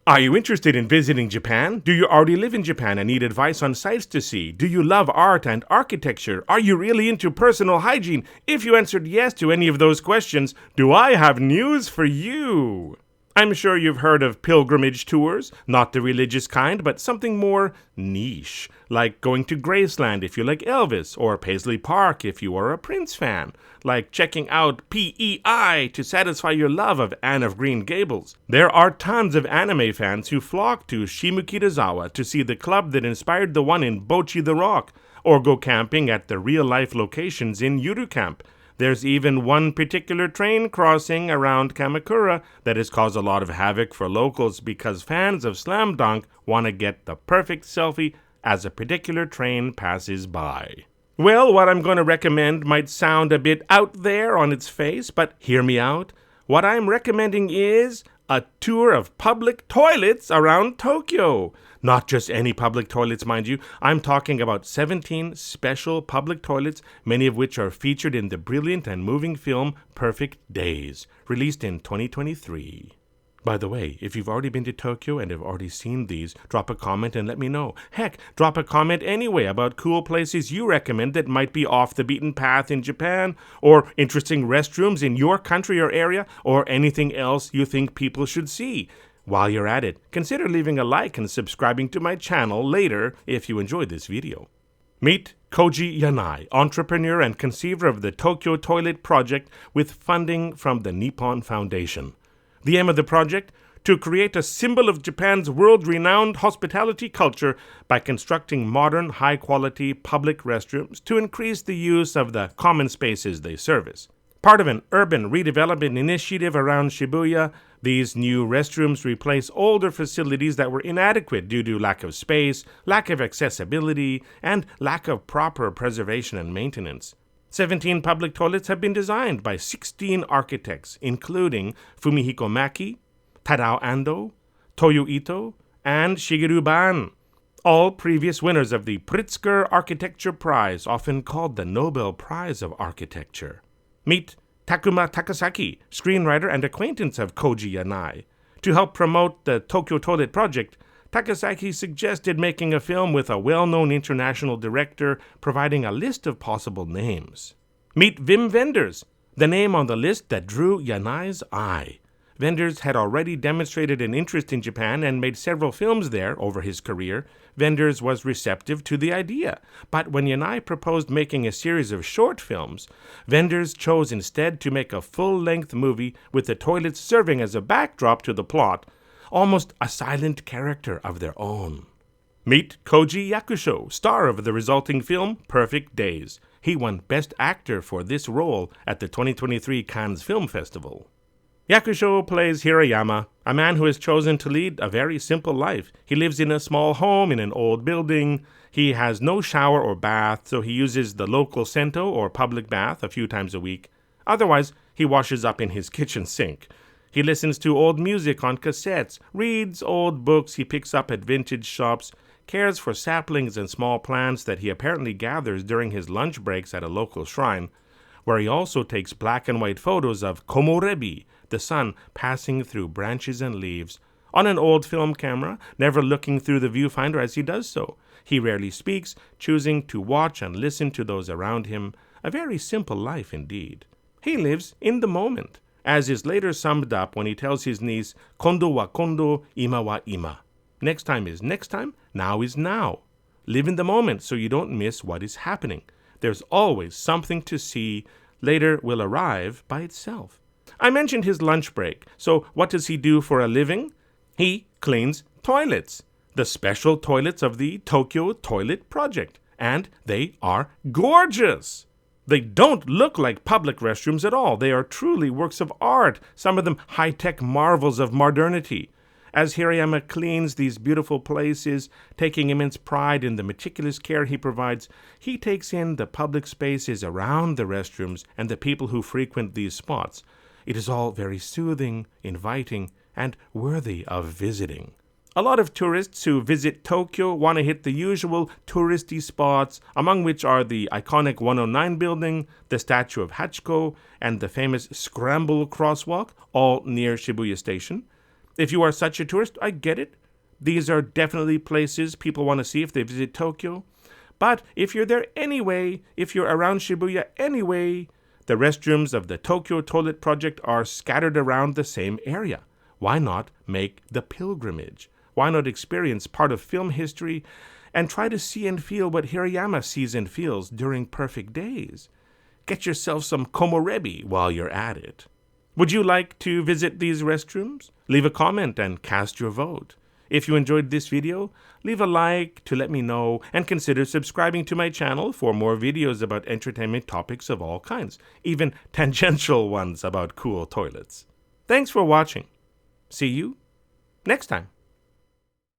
Are you interested in visiting Japan? Do you already live in Japan and need advice on sites to see? Do you love art and architecture? Are you really into personal hygiene? If you answered yes to any of those questions, do I have news for you? I'm sure you've heard of pilgrimage tours, not the religious kind, but something more niche, like going to Graceland if you like Elvis, or Paisley Park if you are a Prince fan, like checking out PEI to satisfy your love of Anne of Green Gables. There are tons of anime fans who flock to Shimokitazawa to see the club that inspired the one in Bochi the Rock, or go camping at the real-life locations in Yuru Camp. There's even one particular train crossing around Kamakura that has caused a lot of havoc for locals because fans of Slam Dunk want to get the perfect selfie as a particular train passes by. Well, what I'm going to recommend might sound a bit out there on its face, but hear me out. What I'm recommending is a tour of public toilets around Tokyo. Not just any public toilets, mind you. I'm talking about 17 special public toilets, many of which are featured in the brilliant and moving film Perfect Days, released in 2023. By the way, if you've already been to Tokyo and have already seen these, drop a comment and let me know. Heck, drop a comment anyway about cool places you recommend that might be off the beaten path in Japan, or interesting restrooms in your country or area, or anything else you think people should see. While you're at it, consider leaving a like and subscribing to my channel later if you enjoyed this video. Meet Koji Yanai, entrepreneur and conceiver of the Tokyo Toilet Project with funding from the Nippon Foundation. The aim of the project? To create a symbol of Japan's world-renowned hospitality culture by constructing modern, high-quality public restrooms to increase the use of the common spaces they service. Part of an urban redevelopment initiative around Shibuya, these new restrooms replace older facilities that were inadequate due to lack of space, lack of accessibility, and lack of proper preservation and maintenance. 17 public toilets have been designed by 16 architects, including Fumihiko Maki, Tadao Ando, Toyo Ito, and Shigeru Ban, all previous winners of the Pritzker Architecture Prize, often called the Nobel Prize of Architecture. Meet Takuma Takasaki, screenwriter and acquaintance of Koji Yanai. To help promote the Tokyo Toilet Project, Takasaki suggested making a film with a well-known international director, providing a list of possible names. Meet Wim Wenders, the name on the list that drew Yanai's eye. Wenders had already demonstrated an interest in Japan and made several films there over his career. Wenders was receptive to the idea, but when Yanai proposed making a series of short films, Wenders chose instead to make a full-length movie with the toilets serving as a backdrop to the plot, almost a silent character of their own. Meet Koji Yakusho, star of the resulting film Perfect Days. He won Best Actor for this role at the 2023 Cannes Film Festival. Yakusho plays Hirayama, a man who has chosen to lead a very simple life. He lives in a small home in an old building. He has no shower or bath, so he uses the local sento or public bath a few times a week. Otherwise, he washes up in his kitchen sink. He listens to old music on cassettes, reads old books he picks up at vintage shops, cares for saplings and small plants that he apparently gathers during his lunch breaks at a local shrine, where he also takes black and white photos of komorebi, the sun passing through branches and leaves, on an old film camera, never looking through the viewfinder as he does so. He rarely speaks, choosing to watch and listen to those around him. A very simple life indeed. He lives in the moment, as is later summed up when he tells his niece, Kondo wa kondo, ima wa ima. Next time is next time, now is now. Live in the moment so you don't miss what is happening. There's always something to see. Later will arrive by itself. I mentioned his lunch break, so what does he do for a living? He cleans toilets, the special toilets of the Tokyo Toilet Project, and they are gorgeous. They don't look like public restrooms at all. They are truly works of art, some of them high-tech marvels of modernity. As Hirayama cleans these beautiful places, taking immense pride in the meticulous care he provides, he takes in the public spaces around the restrooms and the people who frequent these spots. It is all very soothing, inviting, and worthy of visiting. A lot of tourists who visit Tokyo want to hit the usual touristy spots, among which are the iconic 109 building, the statue of Hachiko, and the famous Scramble Crosswalk, all near Shibuya Station. If you are such a tourist, I get it. These are definitely places people want to see if they visit Tokyo. But if you're there anyway, if you're around Shibuya anyway, the restrooms of the Tokyo Toilet Project are scattered around the same area. Why not make the pilgrimage? Why not experience part of film history and try to see and feel what Hirayama sees and feels during perfect days? Get yourself some komorebi while you're at it. Would you like to visit these restrooms? Leave a comment and cast your vote. If you enjoyed this video, leave a like to let me know and consider subscribing to my channel for more videos about entertainment topics of all kinds, even tangential ones about cool toilets. Thanks for watching. See you next time.